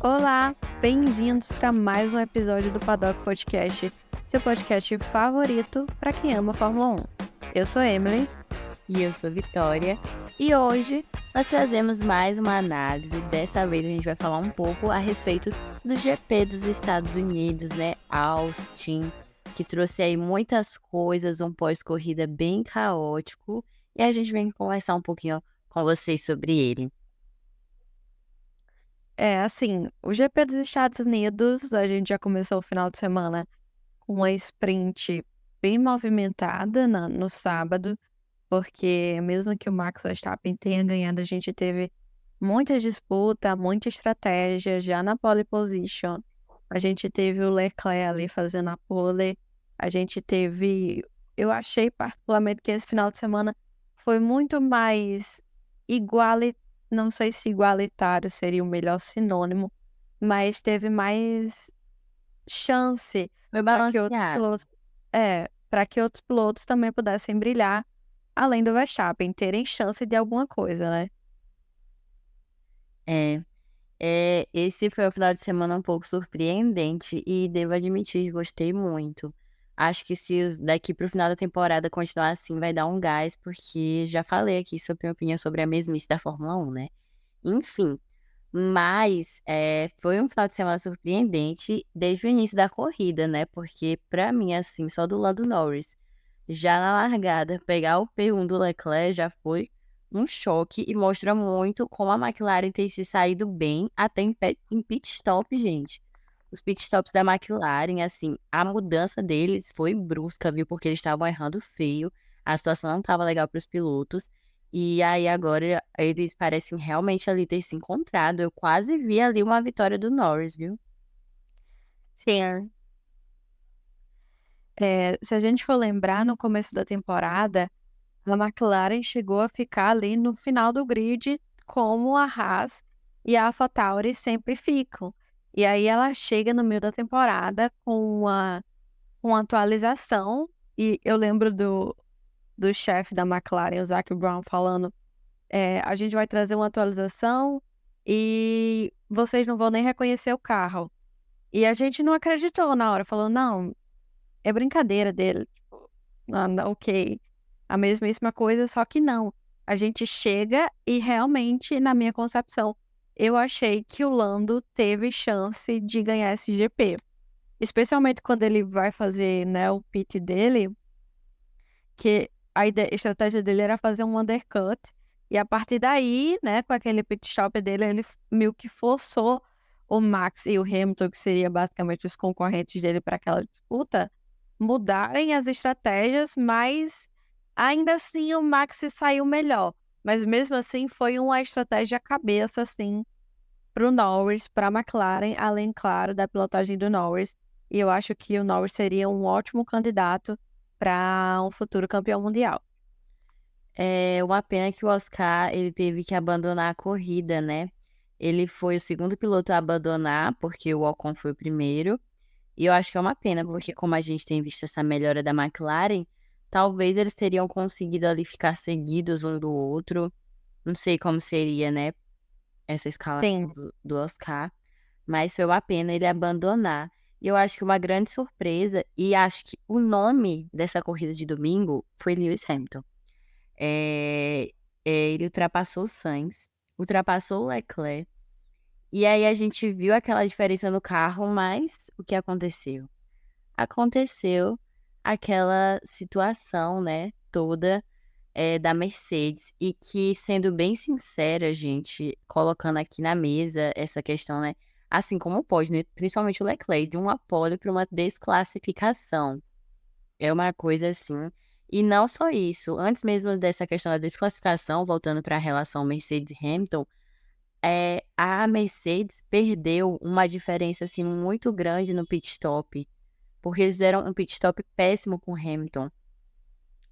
Olá, bem-vindos para mais um episódio do Paddock Podcast, seu podcast favorito para quem ama Fórmula 1. Eu sou Emily. E eu sou Vitória. E hoje nós trazemos mais uma análise. Dessa vez a gente vai falar um pouco a respeito do GP dos Estados Unidos, né? Austin, que trouxe aí muitas coisas, um pós-corrida bem caótico. E a gente vem conversar um pouquinho com vocês sobre ele. O GP dos Estados Unidos, a gente já começou o final de semana com uma sprint bem movimentada no sábado, porque mesmo que o Max Verstappen tenha ganhado, a gente teve muita disputa, muita estratégia já na pole position. A gente teve o Leclerc ali fazendo a pole. A gente teve. Eu achei particularmente que esse final de semana foi muito mais igualitário. Não sei se igualitário seria o melhor sinônimo, mas teve mais chance Foi para que outros balanceado. pilotos. Para que outros pilotos também pudessem brilhar, além do Verstappen, terem chance de alguma coisa, né? É, esse foi um final de semana um pouco surpreendente e devo admitir que gostei muito. Acho que se daqui pro final da temporada continuar assim, vai dar um gás, porque já falei aqui sobre minha opinião sobre a mesmice da Fórmula 1, né? Enfim, mas foi um final de semana surpreendente desde o início da corrida, né? Porque pra mim, assim, só do lado do Norris, já na largada, pegar o P1 do Leclerc já foi um choque e mostra muito como a McLaren tem se saído bem até em pit stop, gente. Os pit stops da McLaren, assim, a mudança deles foi brusca, viu? Porque eles estavam errando feio, a situação não estava legal para os pilotos. E aí agora eles parecem realmente ali ter se encontrado. Eu quase vi ali uma vitória do Norris, viu? Sim. Se a gente for lembrar, no começo da temporada, a McLaren chegou a ficar ali no final do grid, como a Haas e a AlphaTauri sempre ficam. E aí ela chega no meio da temporada com uma atualização, e eu lembro do chefe da McLaren, o Zac Brown, falando: a gente vai trazer uma atualização e vocês não vão nem reconhecer o carro. E a gente não acreditou na hora, falou: não, é brincadeira dele. Tipo, não, ok. A mesmíssima coisa, só que não. A gente chega e realmente, na minha concepção, eu achei que o Lando teve chance de ganhar esse GP. Especialmente quando ele vai fazer, né, o pit dele, que a estratégia dele era fazer um undercut. E a partir daí, né, com aquele pit stop dele, ele meio que forçou o Max e o Hamilton, que seria basicamente os concorrentes dele para aquela disputa, mudarem as estratégias, mas ainda assim o Max se saiu melhor. Mas mesmo assim foi uma estratégia cabeça, assim, para o Norris, para a McLaren, além, claro, da pilotagem do Norris. E eu acho que o Norris seria um ótimo candidato para um futuro campeão mundial. É uma pena que o Oscar ele teve que abandonar a corrida, né? Ele foi o segundo piloto a abandonar, porque o Ocon foi o primeiro. E eu acho que é uma pena, porque como a gente tem visto essa melhora da McLaren, talvez eles teriam conseguido ali ficar seguidos um do outro. Não sei como seria, né, essa escalação Sim, do Oscar. Mas foi uma pena ele abandonar. E eu acho que uma grande surpresa, e acho que o nome dessa corrida de domingo foi Lewis Hamilton. É, ele ultrapassou o Sainz, ultrapassou o Leclerc. E aí a gente viu aquela diferença no carro, mas o que aconteceu? Aconteceu aquela situação, né, toda da Mercedes. E que, sendo bem sincera, gente, colocando aqui na mesa essa questão, né, assim como pode, né, principalmente o Leclerc, de uma pole para uma desclassificação. É uma coisa assim. E não só isso, antes mesmo dessa questão da desclassificação, voltando para a relação Mercedes e Hamilton, a Mercedes perdeu uma diferença assim muito grande no pit stop, porque eles fizeram um pit stop péssimo com o Hamilton.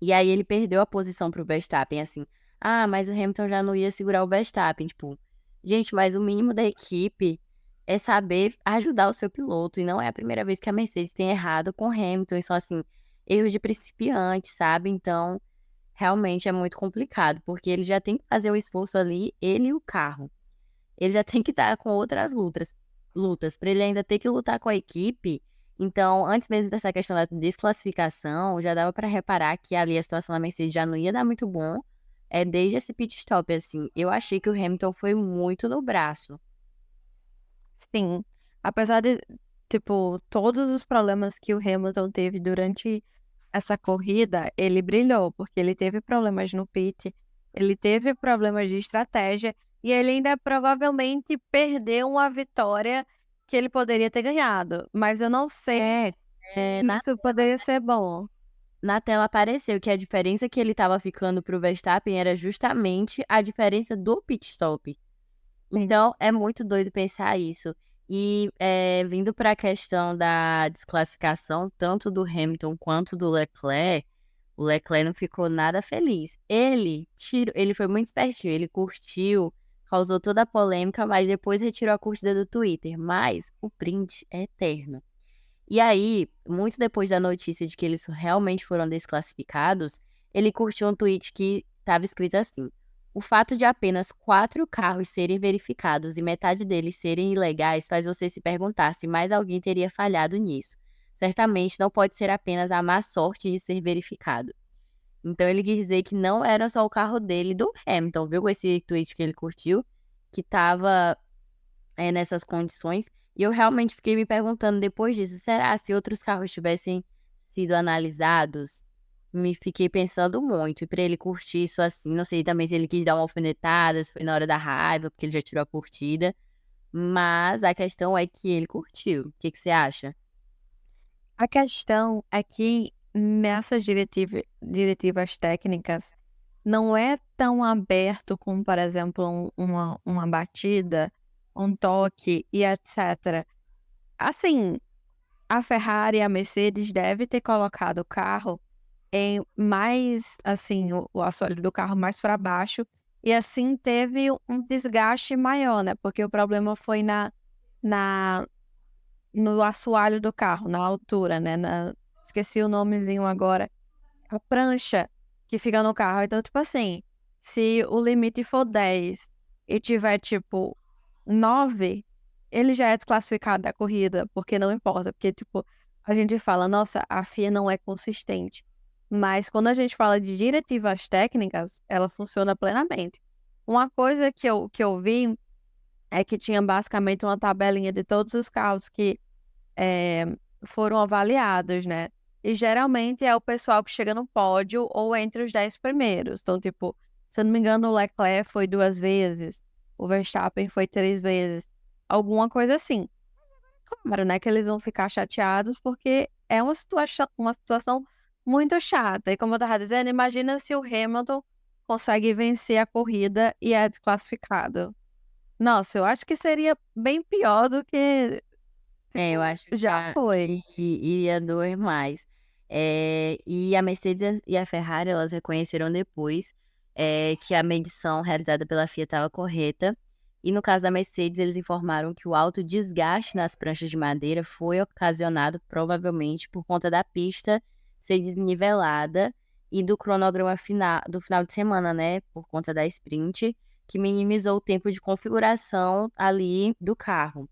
E aí ele perdeu a posição pro Verstappen, assim. Ah, mas o Hamilton já não ia segurar o Verstappen, tipo, gente, mas o mínimo da equipe é saber ajudar o seu piloto, e não é a primeira vez que a Mercedes tem errado com o Hamilton, e são assim, erros de principiante, sabe? Então, realmente é muito complicado, porque ele já tem que fazer um esforço ali, ele e o carro. Ele já tem que estar com outras lutas. lutas, para ele ainda ter que lutar com a equipe. Então, antes mesmo dessa questão da desclassificação, já dava para reparar que ali a situação da Mercedes já não ia dar muito bom. Desde esse pit stop, assim, eu achei que o Hamilton foi muito no braço. Sim, apesar de, tipo, todos os problemas que o Hamilton teve durante essa corrida, ele brilhou, porque ele teve problemas no pit, ele teve problemas de estratégia e ele ainda provavelmente perdeu uma vitória que ele poderia ter ganhado. Mas eu não sei É, se isso poderia ser bom. na tela apareceu que a diferença que ele estava ficando para o Verstappen era justamente a diferença do pit stop. Sim. Então, é muito doido pensar isso. E vindo para a questão da desclassificação, tanto do Hamilton quanto do Leclerc, o Leclerc não ficou nada feliz. Ele foi muito espertinho, ele curtiu, causou toda a polêmica, mas depois retirou a curtida do Twitter. Mas o print é eterno. E aí, muito depois da notícia de que eles realmente foram desclassificados, ele curtiu um tweet que estava escrito assim: o fato de apenas 4 carros serem verificados e metade deles serem ilegais faz você se perguntar se mais alguém teria falhado nisso. Certamente não pode ser apenas a má sorte de ser verificado. Então ele quis dizer que não era só o carro dele e do Hamilton, viu? Com esse tweet que ele curtiu, que estava nessas condições. E eu realmente fiquei me perguntando depois disso, será se outros carros tivessem sido analisados? Me fiquei pensando muito. E para ele curtir isso assim, não sei também se ele quis dar uma alfinetada, se foi na hora da raiva, porque ele já tirou a curtida. Mas a questão é que ele curtiu. O que que você acha? A questão é que nessas diretivas técnicas não é tão aberto como, por exemplo, uma batida, um toque e etc. Assim, a Ferrari e a Mercedes deve ter colocado o carro em mais, assim, o assoalho do carro mais para baixo e assim teve um desgaste maior, né? Porque o problema foi na no assoalho do carro, na altura, né? Esqueci o nomezinho agora. A prancha que fica no carro. Então, tipo assim, se o limite for 10 e tiver, tipo, 9, ele já é desclassificado da corrida, porque não importa. Porque, tipo, a gente fala, nossa, a FIA não é consistente. Mas quando a gente fala de diretivas técnicas, ela funciona plenamente. Uma coisa que eu vi é que tinha basicamente uma tabelinha de todos os carros que eh, foram avaliados, né. E geralmente é o pessoal que chega no pódio ou entre os 10 primeiros. Então, tipo, se eu não me engano, o Leclerc foi 2 vezes, o Verstappen foi 3 vezes, alguma coisa assim. Claro, né, que eles vão ficar chateados, porque é uma situação muito chata. E como eu estava dizendo, imagina se o Hamilton consegue vencer a corrida e é desclassificado. Nossa, eu acho que seria bem pior do que, Eu tipo, acho já foi. que iria doer mais. E a Mercedes e a Ferrari, elas reconheceram depois, que a medição realizada pela FIA estava correta. E no caso da Mercedes, eles informaram que o alto desgaste nas pranchas de madeira foi ocasionado provavelmente por conta da pista ser desnivelada e do cronograma do final de semana, né? Por conta da sprint, que minimizou o tempo de configuração ali do carro.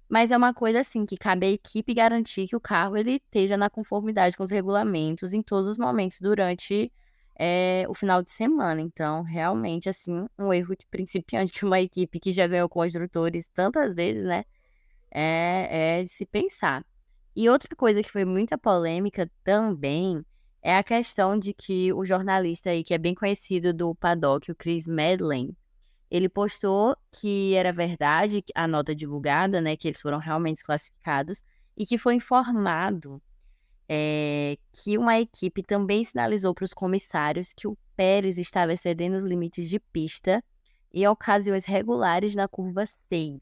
Mas é uma coisa assim que cabe à equipe garantir que o carro ele esteja na conformidade com os regulamentos em todos os momentos durante o final de semana. Então, realmente, assim, um erro de principiante que uma equipe que já ganhou construtores tantas vezes, né? É de se pensar. E outra coisa que foi muita polêmica também é a questão de que o jornalista aí, que é bem conhecido do paddock, o Chris Medland, ele postou que era verdade a nota divulgada, né, que eles foram realmente desclassificados, e que foi informado que uma equipe também sinalizou para os comissários que o Pérez estava excedendo os limites de pista em ocasiões regulares na curva 6,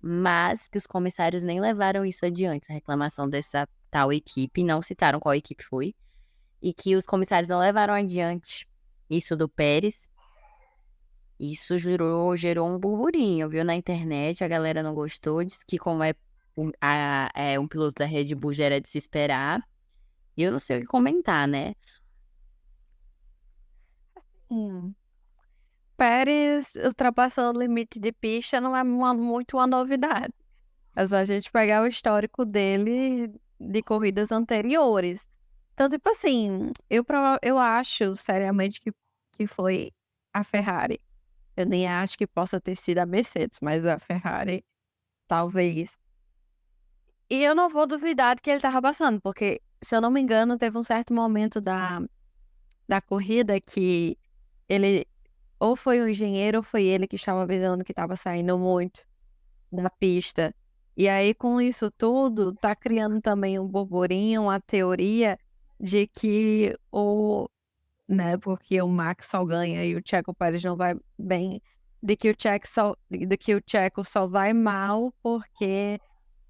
mas que os comissários nem levaram isso adiante, a reclamação dessa tal equipe, não citaram qual equipe foi, e que os comissários não levaram adiante isso do Pérez. Isso gerou um burburinho, viu, na internet, a galera não gostou, disse que como um piloto da Red Bull já era de se esperar, e eu não sei o que comentar, né. Hum. Pérez ultrapassando o limite de pista não é muito uma novidade. É só a gente pegar o histórico dele de corridas anteriores. Então, tipo assim, eu acho seriamente que foi a Ferrari. Eu nem acho que possa ter sido a Mercedes, mas a Ferrari, talvez. E eu não vou duvidar de que ele estava passando, porque, se eu não me engano, teve um certo momento da corrida que ele, ou foi o engenheiro, ou foi ele que estava avisando que estava saindo muito da pista. E aí, com isso tudo, tá criando também um burburinho, uma teoria de que né, porque o Max só ganha e o Checo Pérez não vai bem, de que o Checo só vai mal porque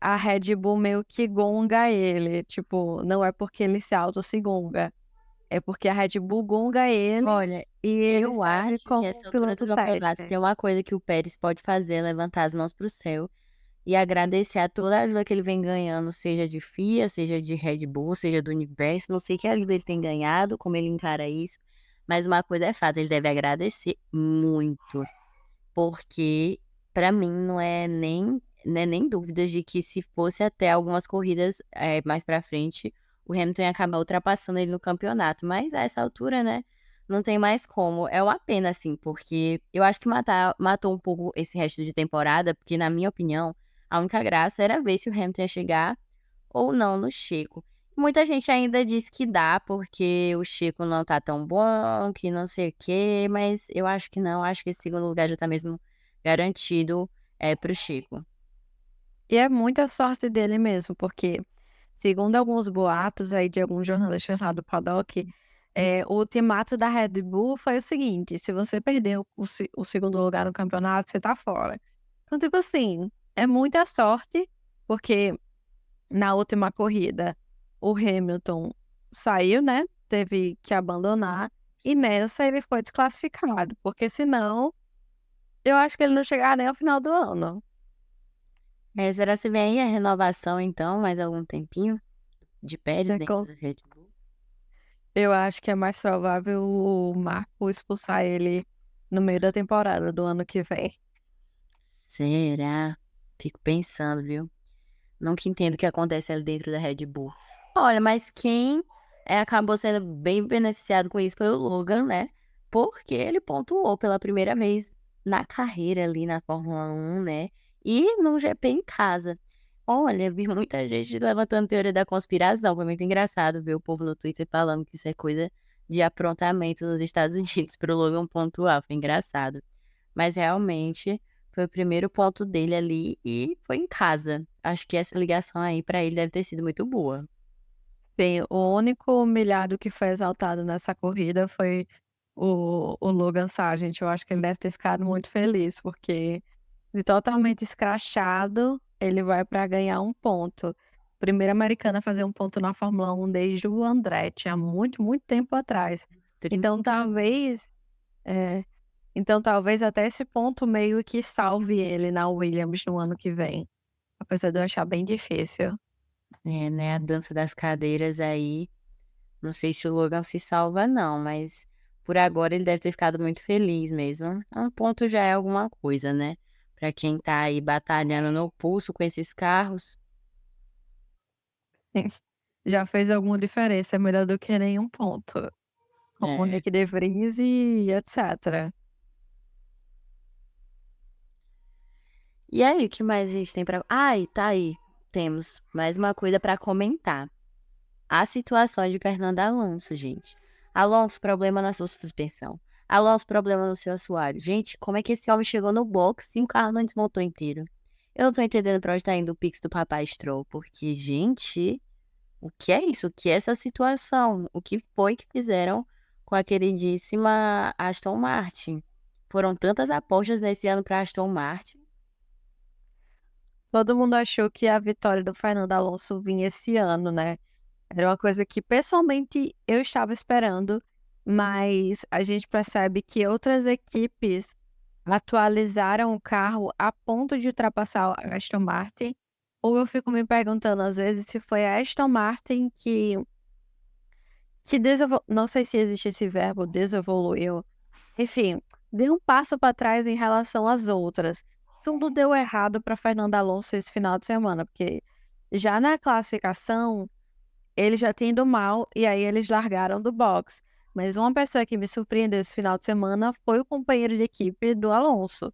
a Red Bull meio que gonga ele. Tipo, não é porque ele se auto-se gonga, é porque a Red Bull gonga ele Olha, e ele eu serve acho que como essa altura do piloto campeonato teste. tem uma coisa que o Pérez pode fazer, é levantar as mãos pro céu e agradecer a toda a ajuda que ele vem ganhando, seja de FIA, seja de Red Bull, seja do universo. Não sei que ajuda ele tem ganhado, como ele encara isso, mas uma coisa é fato, ele deve agradecer muito, porque pra mim não é nem dúvidas de que se fosse até algumas corridas mais pra frente, o Hamilton ia acabar ultrapassando ele no campeonato. Mas a essa altura, né, não tem mais como. É uma pena, assim, porque eu acho que matou um pouco esse resto de temporada, porque, na minha opinião, a única graça era ver se o Hamilton ia chegar ou não no Checo. Muita gente ainda diz que dá, porque o Checo não tá tão bom, que não sei o quê, mas eu acho que não, acho que esse segundo lugar já tá mesmo garantido pro Checo. E é muita sorte dele mesmo, porque, segundo alguns boatos aí de alguns jornalistas lá do paddock, o ultimato da Red Bull foi o seguinte: se você perdeu o segundo lugar no campeonato, você tá fora. Então, tipo assim, é muita sorte, porque na última corrida o Hamilton saiu, né? Teve que abandonar, e nessa ele foi desclassificado, porque senão eu acho que ele não chegaria nem ao final do ano. Será se vem aí a renovação, então, mais algum tempinho de Pérez dentro da Red Bull? Eu acho que é mais provável o Marco expulsar ele no meio da temporada do ano que vem. Será? Fico pensando, viu? Nunca entendo o que acontece ali dentro da Red Bull. Olha, mas quem acabou sendo bem beneficiado com isso foi o Logan, né? Porque ele pontuou pela primeira vez na carreira ali na Fórmula 1, né? E num GP em casa. Olha, vi muita gente levantando teoria da conspiração. Foi muito engraçado ver o povo no Twitter falando que isso é coisa de aprontamento nos Estados Unidos pro Logan pontuar. Foi engraçado. Mas realmente foi o primeiro ponto dele ali e foi em casa. Acho que essa ligação aí pra ele deve ter sido muito boa. Bem, o único humilhado que foi exaltado nessa corrida foi o Logan Sargent. Eu acho que ele deve ter ficado muito feliz, porque de totalmente escrachado, ele vai para ganhar um ponto. Primeira americana a fazer um ponto na Fórmula 1 desde o Andretti, há muito, muito tempo atrás. Uns 30 Então, talvez. É, então, talvez até esse ponto meio que salve ele na Williams no ano que vem. Apesar de eu achar bem difícil. né? A dança das cadeiras aí. Não sei se o Logan se salva, não, mas por agora ele deve ter ficado muito feliz mesmo. Um ponto já é alguma coisa, né? Pra quem tá aí batalhando no pulso com esses carros. Já fez alguma diferença, é melhor do que nenhum ponto. Como o É. Nick De Vries e etc. E aí, o que mais a gente tem pra. Ai, tá aí. Temos mais uma coisa pra comentar. A situação de Fernando Alonso, gente. Alonso, problema na sua suspensão. Alonso, problema no seu assoalho. Gente, como é que esse homem chegou no box e o carro não desmontou inteiro? Eu não tô entendendo pra onde tá indo o Pix do Papai Stroll, porque, gente, o que é isso? O que é essa situação? O que foi que fizeram com a queridíssima Aston Martin? Foram tantas apostas nesse ano pra Aston Martin. Todo mundo achou que a vitória do Fernando Alonso vinha esse ano, né? Era uma coisa que pessoalmente eu estava esperando, mas a gente percebe que outras equipes atualizaram o carro a ponto de ultrapassar a Aston Martin. Ou eu fico me perguntando às vezes se foi a Aston Martin que não sei se existe esse verbo, desevoluiu. Enfim, deu um passo para trás em relação às outras. tudo deu errado para Fernando Alonso esse final de semana, porque já na classificação ele já tinha ido mal e aí eles largaram do box. Mas uma pessoa que me surpreendeu esse final de semana foi o companheiro de equipe do Alonso,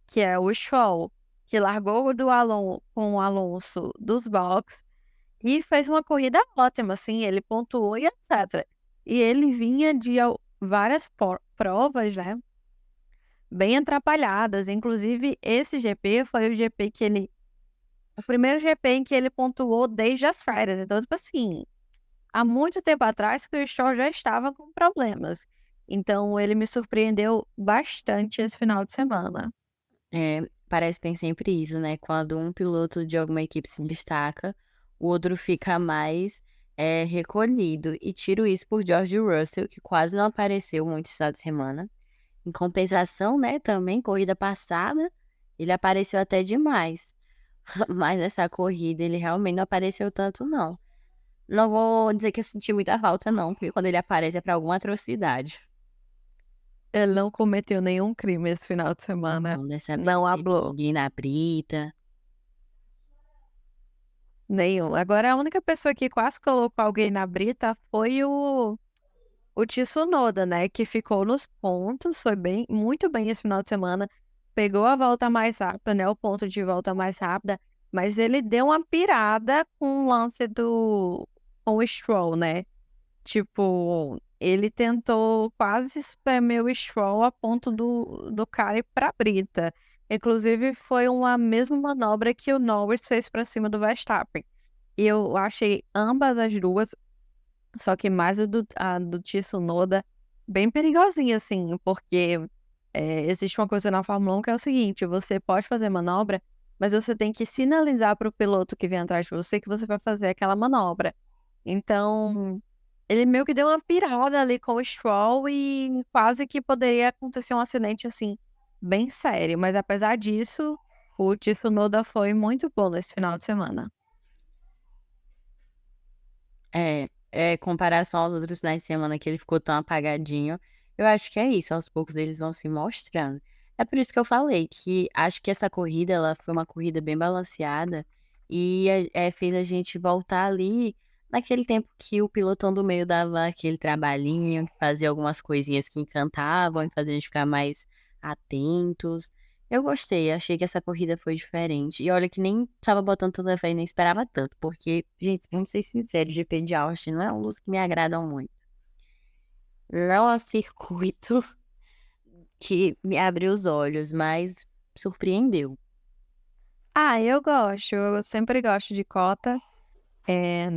que é o Stroll, que largou com o Alonso dos box e fez uma corrida ótima, assim, ele pontuou e etc. E ele vinha de várias provas, né, bem atrapalhadas. Inclusive, esse GP foi o primeiro GP em que ele pontuou desde as férias. Então, tipo assim, há muito tempo atrás que o Stroll já estava com problemas. Então, ele me surpreendeu bastante esse final de semana. Parece que tem sempre isso, né? Quando um piloto de alguma equipe se destaca, o outro fica mais recolhido. E tiro isso por George Russell, que quase não apareceu muito esse final de semana. Em compensação, né, também, corrida passada, ele apareceu até demais. Mas nessa corrida ele realmente não apareceu tanto, não. Não vou dizer que eu senti muita falta, não, porque quando ele aparece é pra alguma atrocidade. Ele não cometeu nenhum crime esse final de semana. Não, dessa vez Não teve hablou. ninguém na brita. Nenhum. Agora, a única pessoa que quase colocou alguém na brita foi o Tsunoda, né? Que ficou nos pontos, foi bem, muito bem esse final de semana. Pegou a volta mais rápida, né? O ponto de volta mais rápida. Mas ele deu uma pirada com o lance com o Stroll, né? Tipo, ele tentou quase espremer o Stroll a ponto do cara ir pra brita. Inclusive, foi uma mesma manobra que o Norris fez pra cima do Verstappen. E eu achei ambas as duas, só que mais a do Tsunoda, bem perigosinha, assim, porque existe uma coisa na Fórmula 1 que é o seguinte: você pode fazer manobra, mas você tem que sinalizar para o piloto que vem atrás de você que você vai fazer aquela manobra. Então, ele meio que deu uma pirada ali com o Stroll e quase que poderia acontecer um acidente, assim, bem sério. Mas apesar disso, o Tsunoda foi muito bom nesse final de semana. Comparação aos outros finais de semana que ele ficou tão apagadinho, eu acho que é isso, aos poucos eles vão se mostrando. É por isso que eu falei que acho que essa corrida, ela foi uma corrida bem balanceada e fez a gente voltar ali naquele tempo que o pilotão do meio dava aquele trabalhinho, que fazia algumas coisinhas que encantavam e fazia a gente ficar mais atentos. Eu gostei, achei que essa corrida foi diferente. E olha que nem tava botando tanta fé e nem esperava tanto, porque, gente, vamos ser sinceros, GP de Austin não é um dos que me agradam muito. Não é um circuito que me abriu os olhos, mas surpreendeu. Ah, eu gosto, eu sempre gosto de cota. É,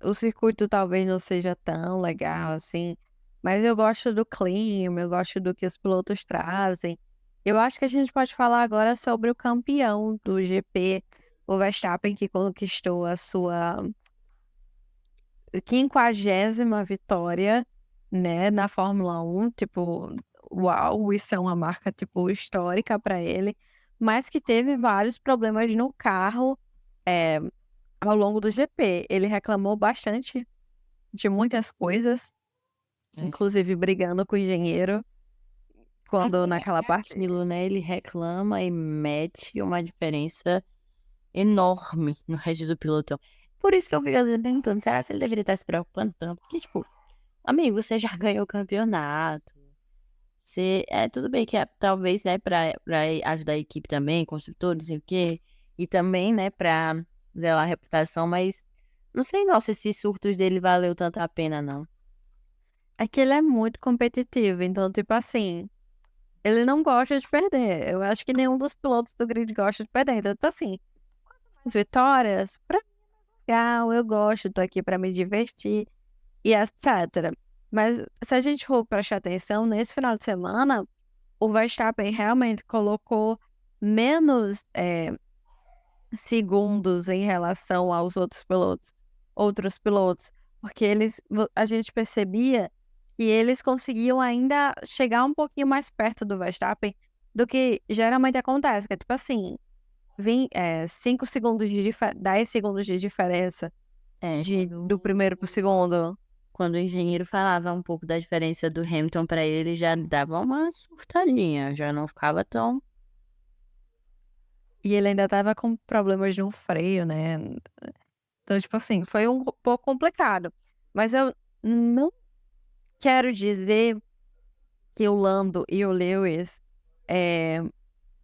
o circuito talvez não seja tão legal assim, mas eu gosto do clima, eu gosto do que os pilotos trazem. Eu acho que a gente pode falar agora sobre o campeão do GP, o Verstappen, que conquistou a sua 50ª vitória, né, na Fórmula 1. Tipo, uau, isso é uma marca, tipo, histórica para ele, mas que teve vários problemas no carro, eh, ao longo do GP. Ele reclamou bastante de muitas coisas, inclusive brigando com o engenheiro, quando naquela parte. Aquilo, né? Ele reclama e mete uma diferença enorme no resto do pelotão. Por isso que eu fico às vezes perguntando, será que ele deveria estar se preocupando tanto? Porque, tipo, amigo, você já ganhou o campeonato. Tudo bem que talvez, né, pra ajudar a equipe também, construtor, não sei o quê. E também, né, pra zelar a reputação, mas não sei não se esses surtos dele valeu tanto a pena, não. É que ele é muito competitivo, então, tipo assim, ele não gosta de perder. Eu acho que nenhum dos pilotos do grid gosta de perder. Então, tipo assim, as vitórias, pra mim é legal, eu gosto, tô aqui pra me divertir e etc. Mas se a gente for prestar atenção, nesse final de semana, o Verstappen realmente colocou menos segundos em relação aos outros pilotos, porque a gente percebia que eles conseguiam ainda chegar um pouquinho mais perto do Verstappen do que geralmente acontece, que é tipo assim, 5 segundos 10 segundos de diferença É, do primeiro pro segundo. quando o engenheiro falava um pouco da diferença do Hamilton pra ele, já dava uma surtadinha, já não ficava tão. e ele ainda estava com problemas no freio, né. Então, tipo assim, foi um pouco complicado. Mas eu não quero dizer que o Lando e o Lewis, eh,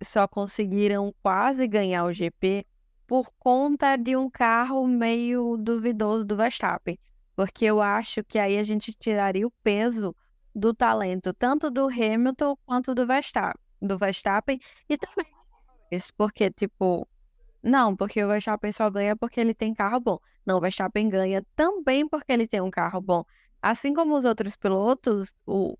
só conseguiram quase ganhar o GP por conta de um carro meio duvidoso do Verstappen, porque eu acho que aí a gente tiraria o peso do talento tanto do Hamilton quanto do Verstappen e também isso, porque tipo não, porque o Verstappen só ganha porque ele tem carro bom. Não, o Verstappen ganha também porque ele tem um carro bom. Assim como os outros pilotos, o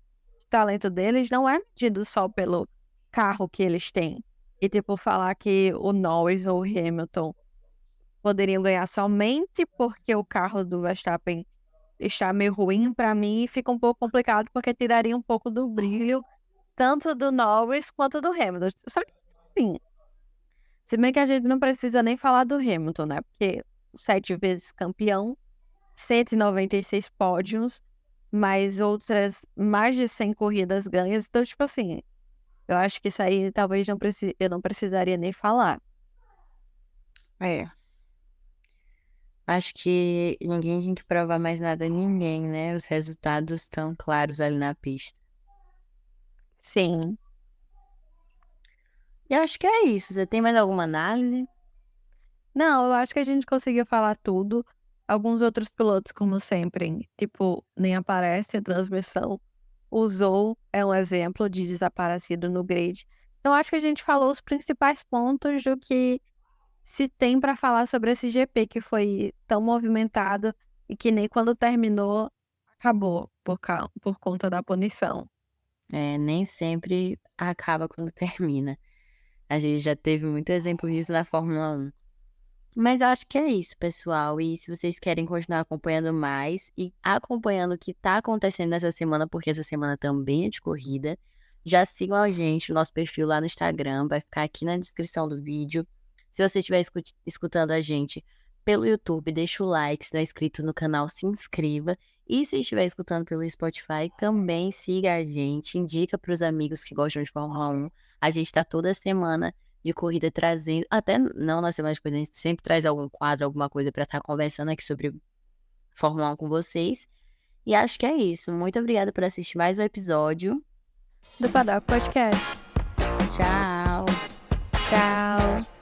talento deles não é medido só pelo carro que eles têm. E, tipo, falar que o Norris ou o Hamilton poderiam ganhar somente porque o carro do Verstappen está meio ruim, para mim fica um pouco complicado, porque tiraria um pouco do brilho, tanto do Norris quanto do Hamilton. Só que, assim, se bem que a gente não precisa nem falar do Hamilton, né, porque 7 vezes campeão, 196 pódios, mais outras mais de 100 corridas ganhas, então, tipo assim, eu acho que isso aí talvez eu não precisaria nem falar. É, acho que ninguém tem que provar mais nada a ninguém, né? Os resultados estão claros ali na pista. Sim. E eu acho que é isso. Você tem mais alguma análise? Não, eu acho que a gente conseguiu falar tudo. Alguns outros pilotos, como sempre, tipo, nem aparece a transmissão. O Zou é um exemplo de desaparecido no grid. Então acho que a gente falou os principais pontos do que se tem para falar sobre esse GP que foi tão movimentado e que nem quando terminou acabou por conta da punição. É, nem sempre acaba quando termina. A gente já teve muito exemplo disso na Fórmula 1. Mas eu acho que é isso, pessoal. E se vocês querem continuar acompanhando mais e acompanhando o que está acontecendo nessa semana, porque essa semana também é de corrida, já sigam a gente, o nosso perfil lá no Instagram, vai ficar aqui na descrição do vídeo. Se você estiver escutando a gente pelo YouTube, deixa o like, se não é inscrito no canal, se inscreva. E se estiver escutando pelo Spotify, também siga a gente, indica para os amigos que gostam de Fórmula 1. A gente está toda semana de corrida trazendo, até não na semana de corrida, a gente sempre traz algum quadro, alguma coisa para estar conversando aqui sobre Fórmula 1 com vocês. E acho que é isso. Muito obrigada por assistir mais um episódio. Do Paddock Podcast. Tchau! Tchau.